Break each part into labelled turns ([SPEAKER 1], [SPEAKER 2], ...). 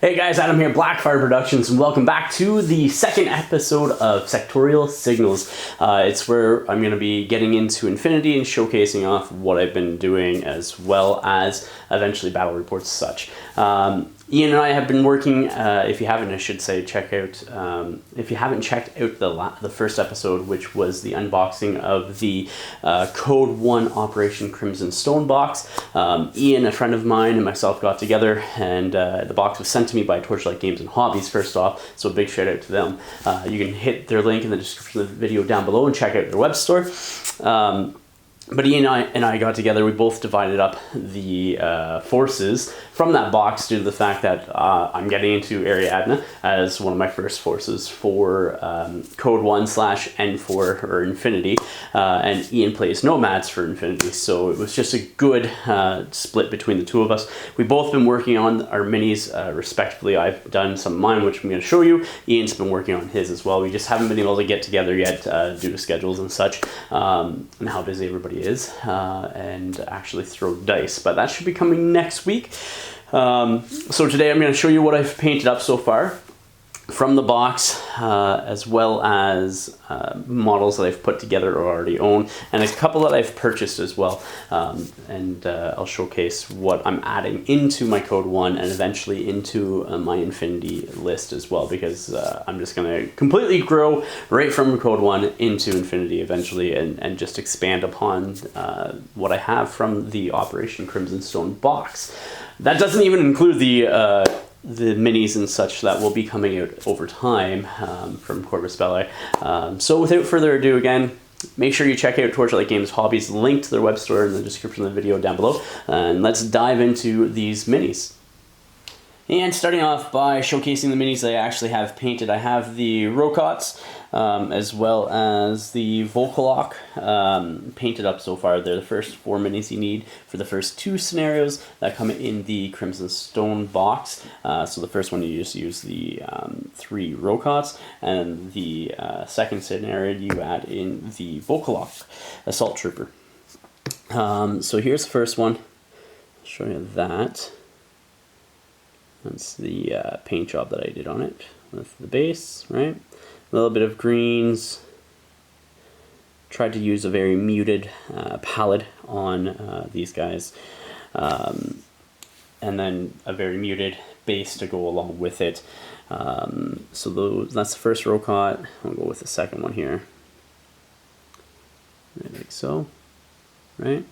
[SPEAKER 1] Hey guys, Adam here, Blackfyre Productions, and welcome back to the second episode of Sectorial Signals. It's where I'm going to be getting into Infinity and showcasing off what I've been doing, as well as eventually battle reports such. Ian and I have been working, if you haven't, I should say, check out, if you haven't checked out the first episode, which was the unboxing of the CodeOne Operation Crimson Stone box. Ian, a friend of mine, and myself got together, and the box was sent to me by Torchlight Games and Hobbies first off, so a big shout out to them. You can hit their link in the description of the video down below and check out their web store. But Ian and I got together, we both divided up the forces from that box due to the fact that I'm getting into Ariadna as one of my first forces for CodeOne/N4 or Infinity, and Ian plays Nomads for Infinity, so it was just a good split between the two of us. We've both been working on our minis respectively. I've done some of mine, which I'm going to show you. Ian's been working on his as well. We just haven't been able to get together yet due to schedules and such, and how busy everybody is, and actually throw dice, but that should be coming next week. So today I'm going to show you what I've painted up so far from the box, as well as models that I've put together or already own, and a couple that I've purchased as well, and I'll showcase what I'm adding into my CodeOne and eventually into my Infinity list as well, because I'm just going to completely grow right from CodeOne into Infinity eventually, and just expand upon what I have from the Operation Crimson Stone box. That doesn't even include the minis and such that will be coming out over time from Corvus Belli. So without further ado, again, make sure you check out Torchlight Games Hobbies, link to their web store in the description of the video down below, and let's dive into these minis. And starting off by showcasing the minis that I actually have painted, I have the Rocots, as well as the Volkolok painted up so far. They're the first 4 minis you need for the first 2 scenarios that come in the Crimson Stone box. So the first one, you just use the 3 Rocots, and the second scenario you add in the Volkolok Assault Trooper. So here's the first one. I'll show you that. That's the paint job that I did on it with the base, right? A little bit of greens. Tried to use a very muted palette on these guys. And then a very muted base to go along with it. So that's the first Rocot. I'll go with the second one here. Like so, right?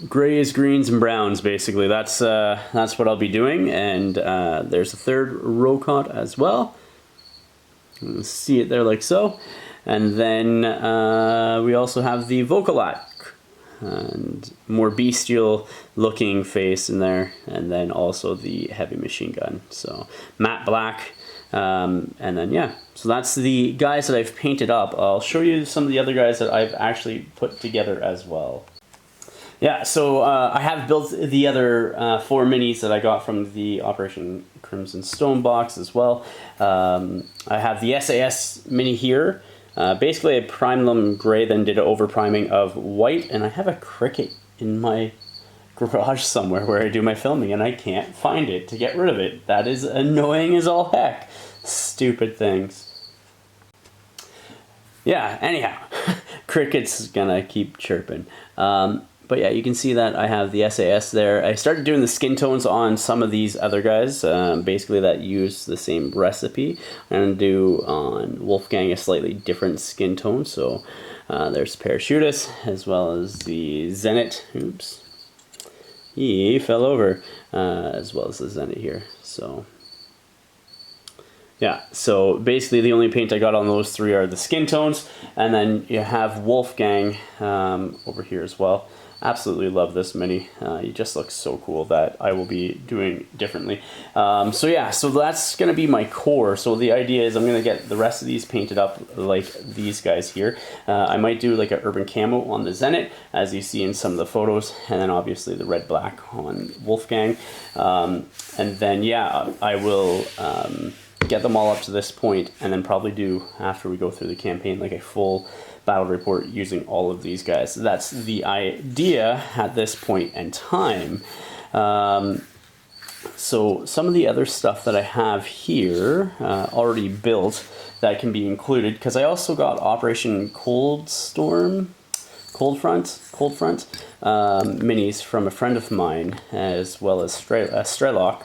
[SPEAKER 1] Grays, greens, and browns, basically. That's what I'll be doing. And there's a third Rocot as well. You can see it there like so. And then we also have the Volkolak, and more bestial looking face in there. And then also the heavy machine gun. So matte black. And then yeah, so that's the guys that I've painted up. I'll show you some of the other guys that I've actually put together as well. Yeah, so I have built the other 4 minis that I got from the Operation Crimson Stone box as well. I have the SAS mini here. Basically, I primed them gray, then did an over-priming of white, and I have a cricket in my garage somewhere where I do my filming, and I can't find it to get rid of it. That is annoying as all heck. Stupid things. Yeah, anyhow, cricket's gonna keep chirping. But yeah, you can see that I have the SAS there. I started doing the skin tones on some of these other guys, basically that use the same recipe. I'm going to do on Wolfgang a slightly different skin tone. So there's Parachutus, as well as the Zenit. Oops. He fell over, as well as the Zenit here. So yeah, so basically the only paint I got on those 3 are the skin tones. And then you have Wolfgang over here as well. Absolutely love this mini. He just looks so cool that I will be doing differently. So yeah, so that's going to be my core. So the idea is I'm going to get the rest of these painted up like these guys here. I might do like an urban camo on the Zenit, as you see in some of the photos, and then obviously the red black on Wolfgang. And then yeah, I will get them all up to this point, and then probably do, after we go through the campaign, like a full battle report using all of these guys. That's the idea at this point in time. So some of the other stuff that I have here already built that can be included, because I also got Operation Cold Front minis from a friend of mine, as well as Strelok.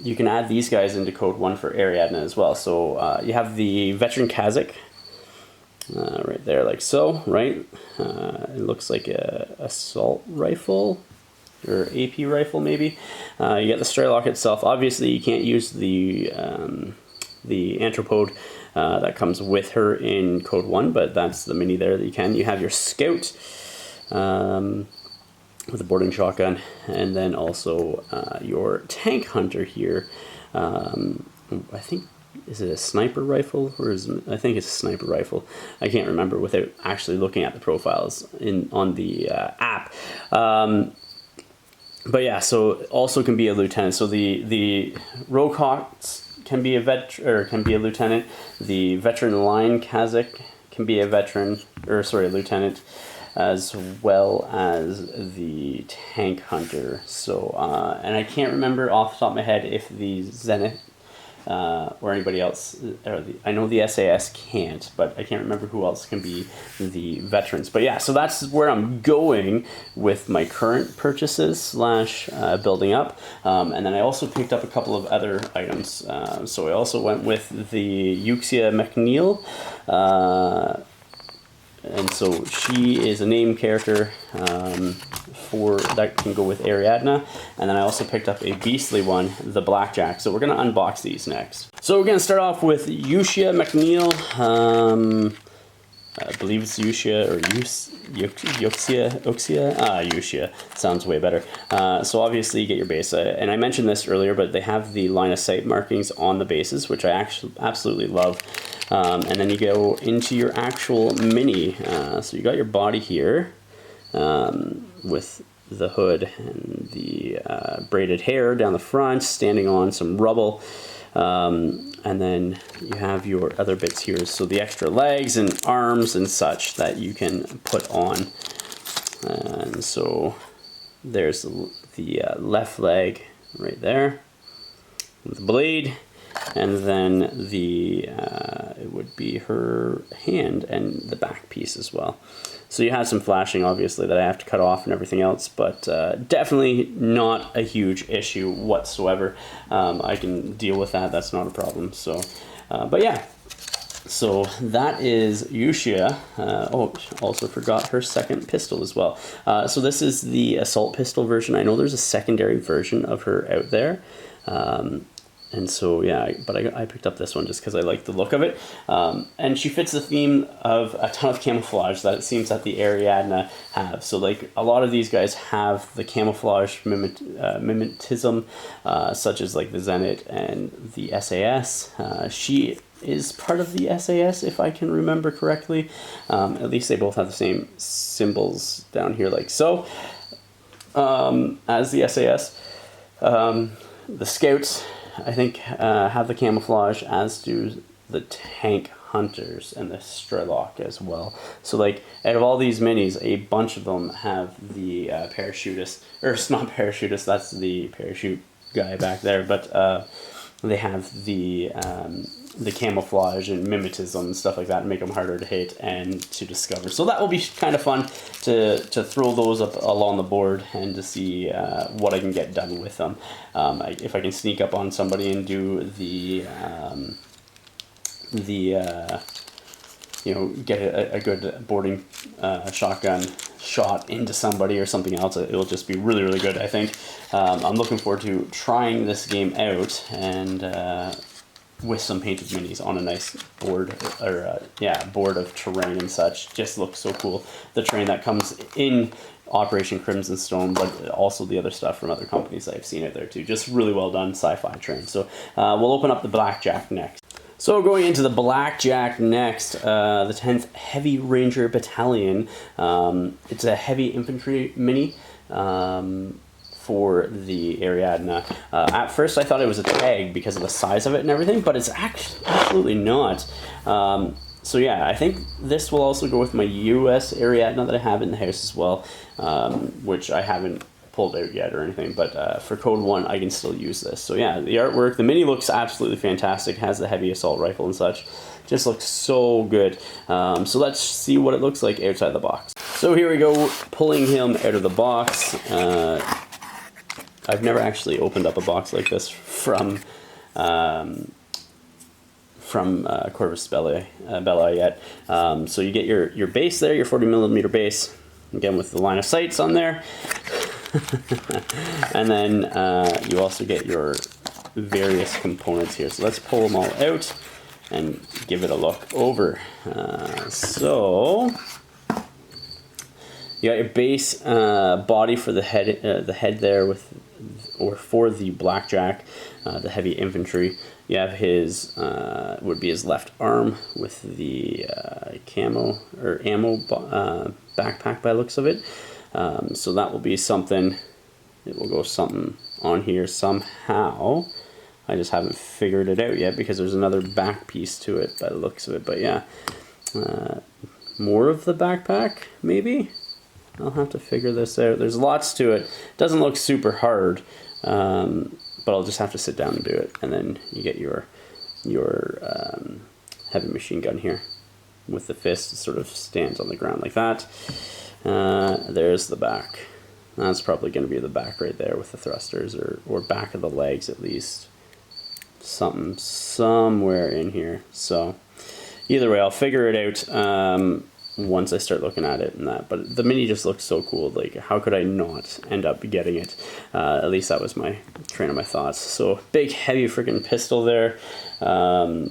[SPEAKER 1] You can add these guys into CodeOne for Ariadna as well. So you have the Veteran Kazakh right there, like so, right? It looks like a assault rifle or AP rifle, maybe. You get the Strelok itself. Obviously, you can't use the Anthropode that comes with her in CodeOne, but that's the mini there that you can. You have your Scout with a boarding shotgun, and then also your Tank Hunter here. I think, is it a sniper rifle, or I think it's a sniper rifle. I can't remember without actually looking at the profiles on the app. But yeah, so also can be a lieutenant. So the Rokots can be a lieutenant. The Veteran Line Kazakh can be a lieutenant, as well as the Tank Hunter. So and I can't remember off the top of my head if the Zenith or anybody else, I know the SAS can't, but I can't remember who else can be the veterans. But yeah, so that's where I'm going with my current purchases / building up. And then I also picked up a couple of other items. So I also went with the Yushia McNeil. And so she is a name character that can go with Ariadna. And then I also picked up a beastly one, the Blackjack. So we're going to unbox these next. So we're going to start off with Yushia McNeil. I believe it's Yushia or Yushia. Yushia. Sounds way better. So obviously you get your base. And I mentioned this earlier, but they have the line of sight markings on the bases, which I actually absolutely love. And then you go into your actual mini. So you got your body here with the hood and the braided hair down the front, standing on some rubble. And then you have your other bits here. So the extra legs and arms and such that you can put on. And so there's the left leg right there with the blade. And then it would be her hand and the back piece as well. So you have some flashing, obviously, that I have to cut off and everything else, but definitely not a huge issue whatsoever. I can deal with that. That's not a problem. So, but yeah. So that is Yushia. Also forgot her second pistol as well. So this is the assault pistol version. I know there's a secondary version of her out there. And so, yeah, but I picked up this one just because I like the look of it. And she fits the theme of a ton of camouflage that it seems that the Ariadna have. So, like, a lot of these guys have the camouflage mimetism, such as, like, the Zenith and the SAS. She is part of the SAS, if I can remember correctly. At least they both have the same symbols down here, like so, as the SAS. The Scouts, I think, have the camouflage, as do the Tank Hunters and the Strelok as well. So, like, out of all these minis, a bunch of them have the parachutist, or it's not parachutist, that's the parachute guy back there, but they have the camouflage and mimetism and stuff like that, and make them harder to hit and to discover. So that will be kind of fun to throw those up along the board and to see what I can get done with them. If I can sneak up on somebody and do get a good boarding shotgun shot into somebody or something else, it'll just be really, really good, I think. I'm looking forward to trying this game out and with some painted minis on a nice board, or board of terrain and such. Just looks so cool. The terrain that comes in Operation Crimson Stone, but also the other stuff from other companies that I've seen out there too. Just really well done sci-fi terrain. So we'll open up the Blackjack next. So going into the Blackjack next, the 10th Heavy Ranger Battalion. It's a heavy infantry mini for the Ariadna. At first I thought it was a tag because of the size of it and everything, but it's actually absolutely not. So yeah, I think this will also go with my US Ariadna that I have in the house as well, which I haven't pulled out yet or anything, but for CodeOne I can still use this. So yeah, the artwork, the Mini looks absolutely fantastic, has the heavy assault rifle and such, just looks so good. So let's see what it looks like outside the box. So here we go, pulling him out of the box. I've never actually opened up a box like this from Corvus Belli yet. So you get your base there, your 40mm base, again with the line of sights on there. And then you also get your various components here. So let's pull them all out and give it a look over. So you got your base body for the head there for the Blackjack, the heavy infantry. You have his would be his left arm with the camo or ammo backpack by the looks of it. So that will be something. It will go something on here somehow. I just haven't figured it out yet because there's another back piece to it by the looks of it. But yeah, more of the backpack maybe. I'll have to figure this out. There's lots to it. Doesn't look super hard, but I'll just have to sit down and do it. And then you get your heavy machine gun here with the fist. It sort of stands on the ground like that. There's the back. That's probably going to be the back right there with the thrusters, or back of the legs at least. Something somewhere in here. So either way, I'll figure it out once I start looking at it and that. But the Mini just looks so cool. Like, how could I not end up getting it? At least that was my train of my thoughts. So big heavy freaking pistol there,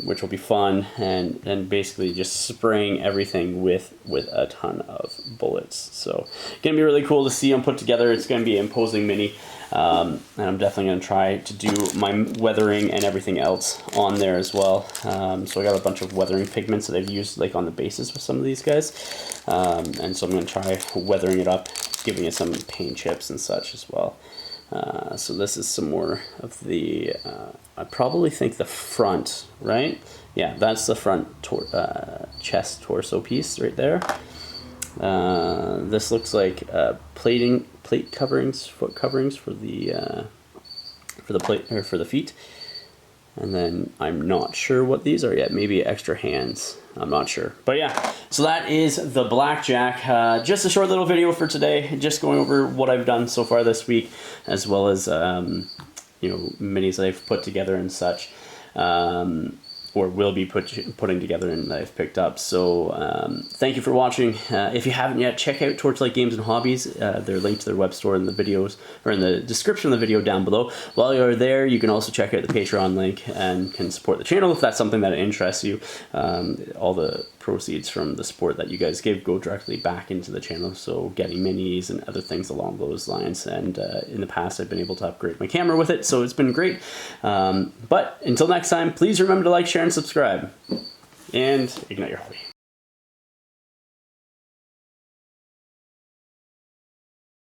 [SPEAKER 1] which will be fun, and basically just spraying everything with a ton of bullets. So gonna be really cool to see them put together. It's gonna be an imposing Mini. And I'm definitely going to try to do my weathering and everything else on there as well. So I got a bunch of weathering pigments that I've used like on the bases with some of these guys. And so I'm going to try weathering it up, giving it some paint chips and such as well. So this is some more of the, I probably think the front, right? Yeah, that's the front chest torso piece right there. This looks like plate coverings, foot coverings for the plate or for the feet, and then I'm not sure what these are yet. Maybe extra hands. I'm not sure, but yeah. So that is the Blackjack. Just a short little video for today, just going over what I've done so far this week, as well as minis that I've put together and such. Or will be putting together and that I've picked up. So thank you for watching. If you haven't yet, check out Torchlight Games and Hobbies. They're linked to their web store in the videos, or in the description of the video down below. While you're there, you can also check out the Patreon link and can support the channel if that's something that interests you. All the proceeds from the support that you guys give go directly back into the channel, so getting minis and other things along those lines. And in the past I've been able to upgrade my camera with it, so it's been great. But until next time, please remember to like, share, and subscribe, and ignite your hobby.